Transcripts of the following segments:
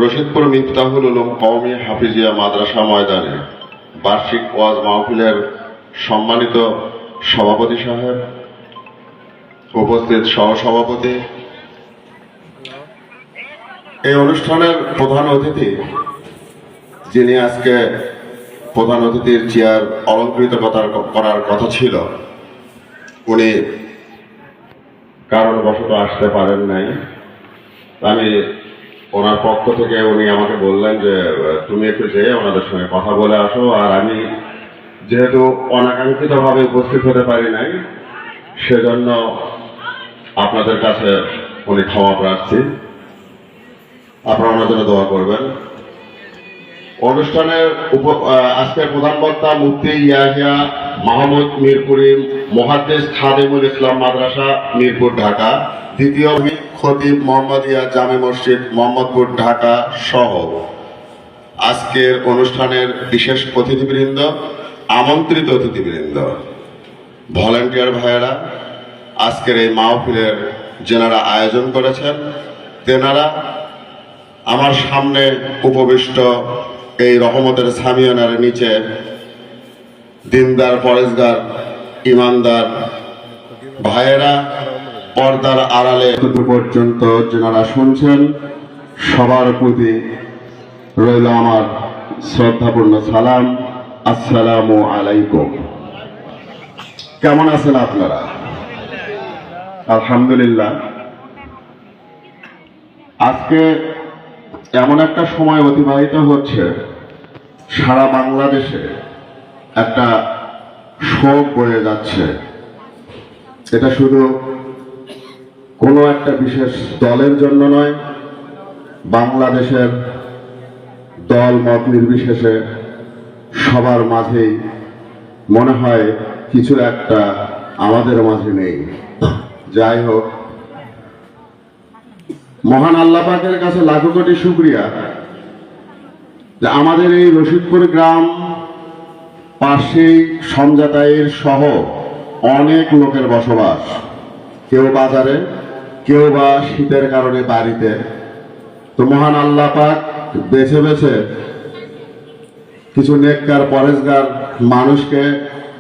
রশিদপুর মিফতাহুল উলুম কওমি হাফিজিয়া মাদ্রাসা ময়দানে বার্ষিক ওয়াজ মাহফিলের সম্মানিত সভাপতি সাহেব, উপস্থিত সহসভাপতি, এই অনুষ্ঠানের প্রধান অতিথি যিনি আজকে প্রধান অতিথির চেয়ার অলঙ্কৃত করার কথা ছিল, উনি কারণবশত আসতে পারেন নাই। আমি ওনার পক্ষ থেকে উনি আমাকে বললেন যে তুমি একটু যেয়ে ওনাদের সঙ্গে কথা বলে আসো। আর আমি যেহেতু অনাকাঙ্ক্ষিতভাবে উপস্থিত হতে পারি নাই, সেজন্য আপনাদের কাছে উনি ক্ষমা প্রার্থী। আপনারা ওনার জন্য দোয়া করবেন। অনুষ্ঠানের আজকের প্রধান বক্তা মুফতি ইয়াহিয়া মাহমুদ মিরপুরি, মুহাদ্দিস খাদিমুল ইসলাম মাদ্রাসা মিরপুর ঢাকা, দ্বিতীয় খতিব মোহাম্মদিয়া জামে মসজিদ মোহাম্মদপুর ঢাকা সহ আজকের অনুষ্ঠানের বিশেষ অতিথিবৃন্দ, আমন্ত্রিত অতিথিবৃন্দ, ভলান্টিয়ার ভাইয়েরা, আজকের এই মাহফিলের যেনারা আয়োজন করেছেন তেনারা, আমার সামনে উপবিষ্ট এই রহমতের সামিয়ানার নিচে দিনদার, পরেজগার, ইমানদার ভাইয়েরা, পর্দার আড়ালে পর্যন্ত যেনারা শুনছেন, সবার প্রতি রইল আমার শ্রদ্ধাপূর্ণ সালাম। আসসালামু আলাইকুম। কেমন আছেন আপনারা? আলহামদুলিল্লাহ। আজকে এমন একটা সময় অতিবাহিত হচ্ছে, সারা বাংলাদেশে একটা শোক বয়ে যাচ্ছে। এটা শুধু কোনো একটা বিশেষ দলের জন্য নয়, বাংলাদেশের দল মত নির্বিশেষে সবার মাঝেই মনে হয় কিছু একটা আমাদের মাঝে নেই। যাই হোক, মহান আল্লাহ পাকের কাছে লাখো কোটি শুকরিয়া যে আমাদের এই রশিদপুর গ্রাম পাশেই সমজাতাইর সহ অনেক লোকের বসবাস, কেউ বাজারে, কেউ বা শীতের কারণে বাড়িতে। তো মহান আল্লাহ পাক বেছে বেছে কিছু নেককার, পরেজগার মানুষকে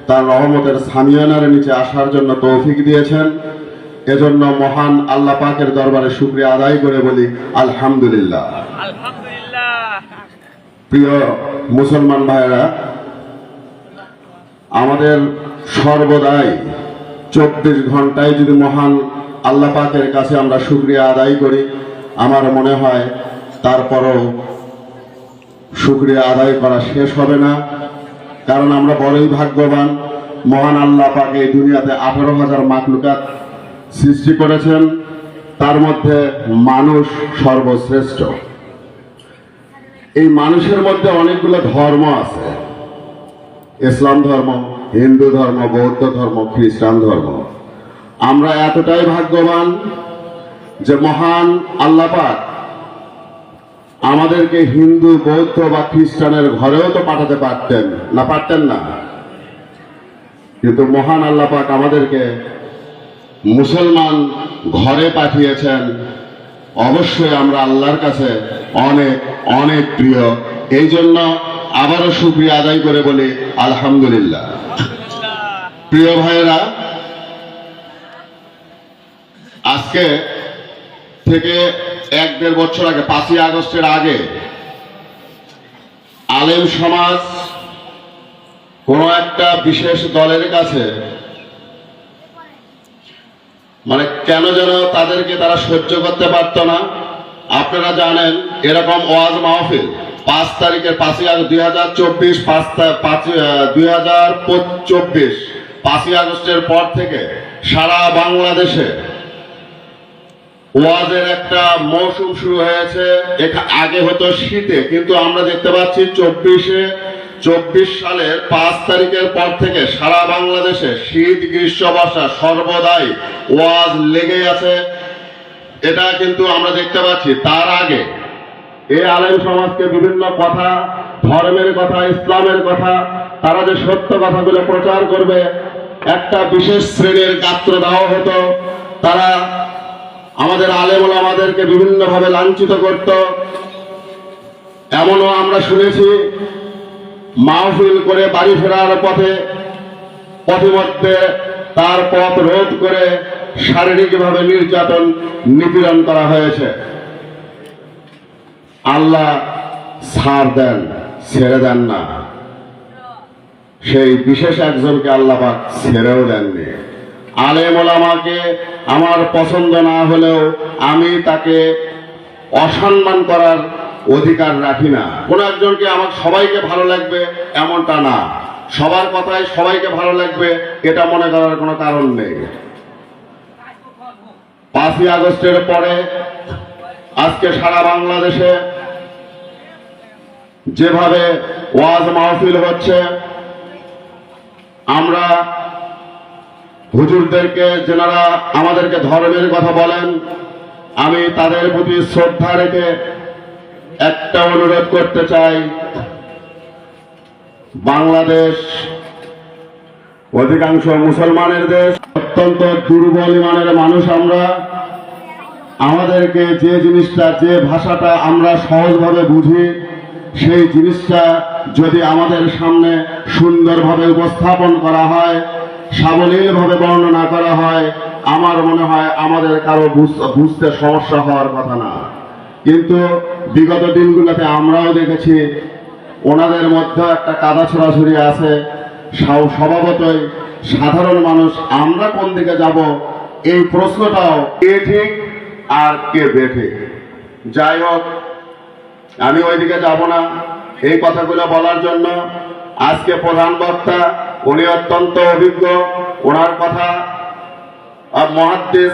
তার রহমতের সামিয়ানার নিচে আসার জন্য তৌফিক দিয়েছেন। এজন্য মহান আল্লাহ পাকের দরবারে শুকরিয়া আদায় করে বলি আলহামদুলিল্লাহ। প্রিয় মুসলমান ভাইয়েরা, আমাদের সর্বদাই 24 ঘন্টায় যদি মহান আল্লাহ পাকের কাছে আমরা শুকরিয়া আদায় করি, আমার মনে হয় তারপরও শুকরিয়া আদায় করা শেষ হবে না। কারণ আমরা বড়ই ভাগ্যবান, মহান আল্লাহ পাক এই দুনিয়াতে 18,000 মাখলুকাত সৃষ্টি করেছেন, তার মধ্যে মানুষ সর্বশ্রেষ্ঠ। এই মানুষের মধ্যে অনেকগুলো ধর্ম আছে, ইসলাম ধর্ম, হিন্দু ধর্ম, বৌদ্ধ ধর্ম, খ্রিস্টান ধর্ম। আমরা এতটাই ভাগ্যবান যে মহান আল্লাহ পাক আমাদেরকে হিন্দু, বৌদ্ধ বা খ্রিস্টানের ঘরেও তো পাঠাতে পারতেন না, পারতেন না, কিন্তু মহান আল্লাহ পাক আমাদেরকে মুসলমান ঘরে পাঠিয়েছেন। অবশ্যই আমরা আল্লাহর কাছে অনেক অনেক প্রিয়। এই জন্য আবারও শুকরিয়া আদায় করে বলি আলহামদুলিল্লাহ। প্রিয় ভাইয়েরা, আজকে থেকে 1-1.5 বছর আগে, 5ই আগস্টের আগে, আলেম সমাজ কোনো একটা বিশেষ দলের কাছে মানে কেন যেন তাদেরকে তারা সহ্য করতে পারত না। আপনারা জানেন, এরকম ওয়াজ মাহফিল 5 তারিখের 5ই আগস্ট 2024, 2024 5ই আগস্টের পর থেকে সারা বাংলাদেশে ওয়াজের একটা মৌসুম শুরু হয়েছে। আগে হতো শীতে, কিন্তু আমরা দেখতে পাচ্ছি 24 সালের 5 তারিখের পর থেকে সারা বাংলাদেশে শীত, গ্রীষ্ম, বর্ষা সর্বদাই ওয়াজ লেগে আছে। এটা কিন্তু আমরা দেখতে পাচ্ছি। তার আগে এই আলেম সমাজকে বিভিন্ন কথা, ধর্মের কথা, ইসলামের কথা, তারা যে সত্য কথাগুলো প্রচার করবে, একটা বিশেষ শ্রেণীর গাত্র দেওয়া হতো। তারা আমাদের আলেম ওলামাদেরকে বিভিন্নভাবে লাঞ্ছিত করত। এমনও আমরা শুনেছি মাহফিল করে বাড়ি ফেরার পথিমধ্যে তার পথ রোধ করে শারীরিকভাবে নিপীড়ন করা হয়েছে। আল্লাহ ছাড় দেন, ছেড়ে দেন না। সেই বিশেষ একজনকে আল্লাহ পাক ছেড়েও দেননি। আলেম ওলামাকে আমার পছন্দ না হলেও আমি তাকে অসম্মান করার অধিকার রাখি না। কোন একজনকে আমার সবাইকে ভালো লাগবে এমনটা না, সবার কথাই সবাইকে ভালো লাগবে এটা মনে করার কোনো কারণ নেই। 5ই আগস্টের পরে আজকে সারা বাংলাদেশে যেভাবে ওয়াজ মাহফিল হচ্ছে, আমরা হুজুরদেরকে যেনারা আমাদেরকে ধর্মের কথা বলেন, আমি তাদের প্রতি শ্রদ্ধা রেখে একটা অনুরোধ করতে চাই। বাংলাদেশ অধিকাংশ মুসলমানের দেশ, অত্যন্ত দুর্বল ইমানের মানুষ আমরা। আমাদেরকে যে জিনিসটা, যে ভাষাটা আমরা সহজভাবে বুঝি, সেই জিনিসটা যদি আমাদের সামনে সুন্দরভাবে উপস্থাপন করা হয়, সাবলীলভাবে বর্ণনা করা হয়, আমার মনে হয় আমাদের কারো বুঝতে সমস্যা হওয়ার কথা না। কিন্তু বিগত দিনগুলোতে আমরাও দেখেছি ওনাদের মধ্যে একটা কাদা ছড়াছড়ি আছে। স্বভাবতই সাধারণ মানুষ আমরা কোন দিকে যাব এই প্রশ্নটাও কে ঠিক আর কে বেঠিক। যাই হোক, আমি ওইদিকে যাব না। এই কথাগুলো বলার জন্য আজকে প্রধান বক্তা উনি অত্যন্ত অভিজ্ঞ। ওনার কথা মুহাদ্দিস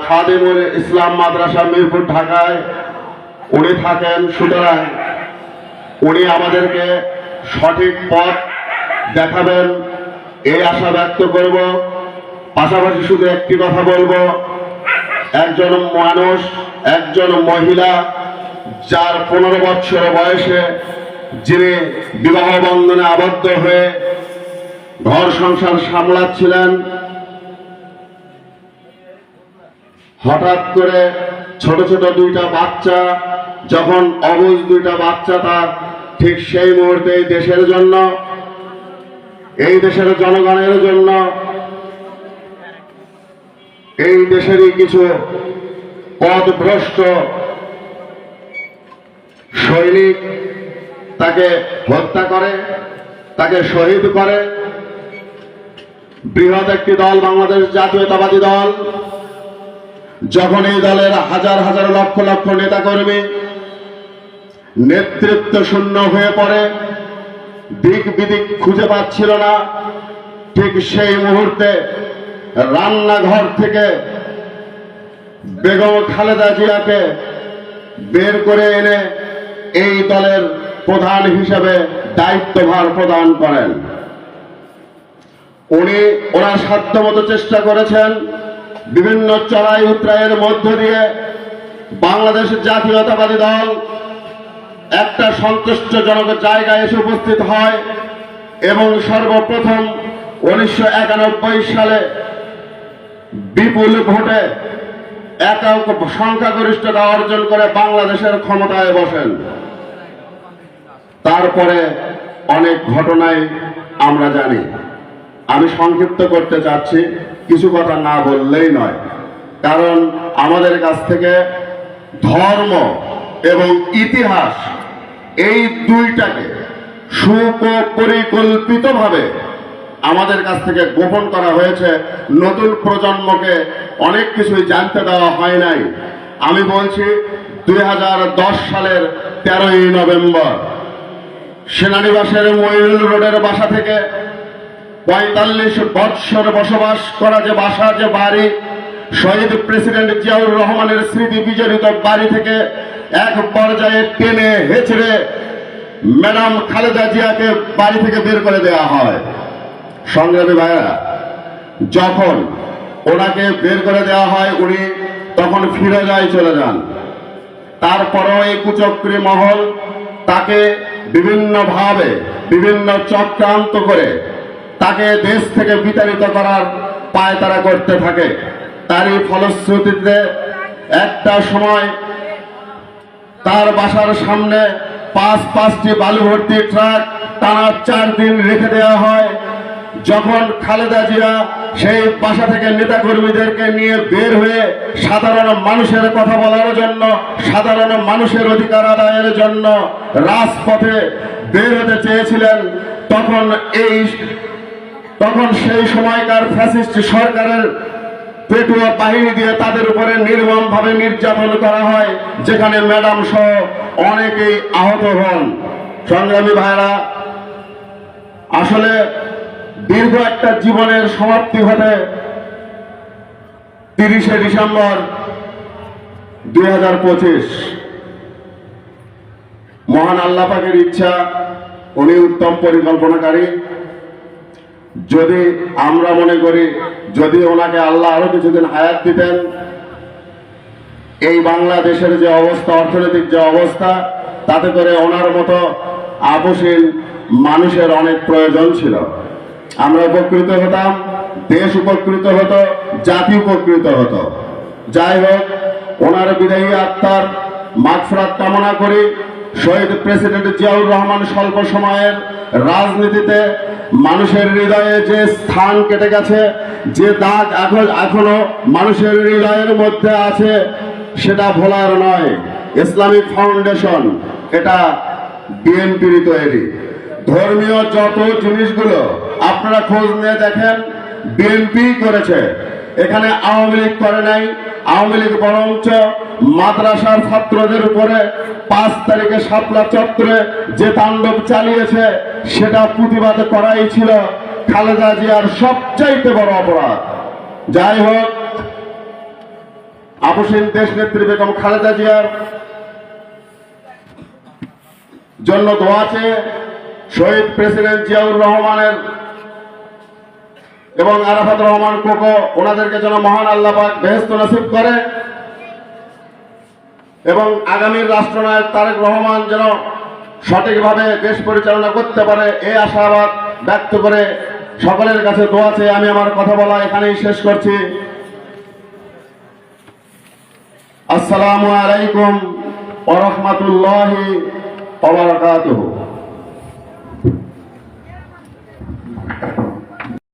খাদিমুল ইসলাম মাদ্রাসা মিরপুর ঢাকায় উনি থাকেন। সুতরাং উনি আমাদেরকে সঠিক পথ দেখাবেন এই আশা ব্যক্ত করব। পাশাপাশি শুধু একটি কথা বলবো, একজন মানুষ, একজন মহিলা যার 15 বছর বয়সে যিনি বিবাহ বন্ধনে আবদ্ধ হয়ে ঘর সংসার সামলাচ্ছিলেন, হঠাৎ করে ছোট ছোট 2টা বাচ্চা, যখন অবুঝ 2টা বাচ্চা তার, ঠিক সেই মুহূর্তে এই দেশের জন্য, এই দেশের জনগণের জন্য, এই দেশেরই কিছু পথভ্রষ্ট সৈনিক তাকে হত্যা করে, তাকে শহীদ করে। বৃহৎ একটি দল, বাংলাদেশ জাতীয়তাবাদী দল, যখন এই দলের হাজার হাজার লক্ষ লক্ষ নেতাকর্মী নেতৃত্ব শূন্য হয়ে পড়ে, দিক বিদিক খুঁজে পাচ্ছিল না, ঠিক সেই মুহূর্তে রান্নাঘর থেকে বেগম খালেদা জিয়াকে বের করে এনে এই দলের প্রধান হিসেবে দায়িত্বভার প্রদান করেন। উনি ওনার সাধ্যমতো চেষ্টা করেছেন বিভিন্ন চড়াই উতরাইয়ের মধ্য দিয়ে বাংলাদেশ জাতীয়তাবাদী দল একটা সন্তুষ্টজনক জায়গায় এসে উপস্থিত হয় এবং সর্বপ্রথম 1991 সালে বিপুল ভোটে একক সংখ্যাগরিষ্ঠতা অর্জন করে বাংলাদেশের ক্ষমতায় বসেন। তারপরে অনেক ঘটনাই আমরা জানি। আমি সংক্ষিপ্ত করতে চাচ্ছি, কিছু কথা না বললেই নয়, কারণ আমাদের কাছ থেকে ধর্ম এবং ইতিহাস এই দুইটাকে সুপরিকল্পিতভাবে আমাদের কাছ থেকে গোপন করা হয়েছে। নতুন প্রজন্মকে অনেক কিছুই জানতে দেওয়া হয় নাই। আমি বলছি 2010 সালের 13ই নভেম্বর সেনানিবাসের মইনুল রোডের বাসা থেকে 45 বৎসর বসবাস করা যে বাসা, যে বাড়ি, শহীদ প্রেসিডেন্ট জিয়াউর রহমানের স্মৃতি বিজড়িত বাড়ি থেকে এক পর্যায়ে টেনে হেঁচড়ে ম্যাডাম খালেদা জিয়াকে বাড়ি থেকে বের করে দেওয়া হয়। সংগ্রামী ভাইয়েরা, যখন ওনাকে বের করে দেওয়া হয় উনি তখন ফিরোজায় চলে যান। তারপরও এই কুচক্রী মহল তাকে বিভিন্নভাবে বিভিন্ন চক্রান্ত করে তাকে দেশ থেকে বিতাড়িত করার পায়তারা করতে থাকে। তারই ফলশ্রুতিতে একটা সময় তার বাসার সামনে পাঁচটি বালু ভর্তি ট্রাক টানা 4 দিন রেখে দেওয়া হয়। যখন খালেদা জিয়া সেই বাসা থেকে নেতাকর্মীদেরকে নিয়ে বের হয়ে সাধারণ মানুষের কথা বলার জন্য, সাধারণ মানুষের অধিকার আদায়ের জন্য রাজপথে বের হতে চেয়েছিলেন, তখন সেই সময়কার ফ্যাসিস্ট সরকারের পেটুয়া বাহিনী দিয়ে তাদের উপরে নির্মমভাবে নির্যাতন করা হয়, যেখানে ম্যাডাম সহ অনেকেই আহত হন। সংগ্রামী ভাইরা, আসলে দীর্ঘ একটা জীবনের সমাপ্তি ঘটে 30শে ডিসেম্বর 2025। মহান আল্লাহ পাকের ইচ্ছা, উনি উত্তম পরিকল্পনাকারী। যদি আমরা মনে করি যদি ওনাকে আল্লাহ আরো কিছুদিন হায়াত দিতেন, এই বাংলাদেশের যে অবস্থা, অর্থনৈতিক যে অবস্থা, তাতে করে ওনার মতো আপোষহীন মানুষের অনেক প্রয়োজন ছিল। আমরা উপকৃত হতাম, দেশ উপকৃত হতো, জাতি উপকৃত হতো। যাই হোক, ওনার বিদায়ী আত্মার মাগফিরাত কামনা করি। শহীদ প্রেসিডেন্ট জিয়াউর রহমান স্বল্প সময়ের রাজনীতিতে মানুষের হৃদয়ে যে স্থান কেটে গেছে, যে দাগ এখনো মানুষের হৃদয়ের মধ্যে আছে, সেটা ভোলার নয়। ইসলামিক ফাউন্ডেশন এটা বিএনপির তৈরি। ধর্মীয় যত জিনিসগুলো আপনারা খোঁজ নিয়ে দেখেন, বিএনপি করেছে। এখানে আওয়ামী লীগ করে নাই। আওয়ামী লীগ বরঞ্চ মাদ্রাসার ছাত্রদের উপরে 5 তারিখে শাপলা চত্বরে যে তাণ্ডব চালিয়েছে, সেটা প্রতিবাদ করাই ছিল খালেদা জিয়ার সবচাইতে বড় অপরাধ। যাই হোক, আপোষহীন দেশ নেত্রী বেগম খালেদা জিয়ার জন্য দোয়া চেয়ে শহীদ প্রেসিডেন্ট জিয়াউর রহমানের এবং আরাফাত রহমান কোকো, ওনাদেরকে যেন মহান আল্লাহ পাক বেহেশত নসিব করে, এবং আগামীর রাষ্ট্রনায়ক তারেক রহমান যেন সঠিকভাবে দেশ পরিচালনা করতে পারে, এই আশাবাদ ব্যক্ত করে সকলের কাছে দোয়া চেয়ে আমি আমার কথা বলা এখানেই শেষ করছি। আসসালামু আলাইকুম ওয়া রাহমাতুল্লাহি ওয়া বারাকাতুহু।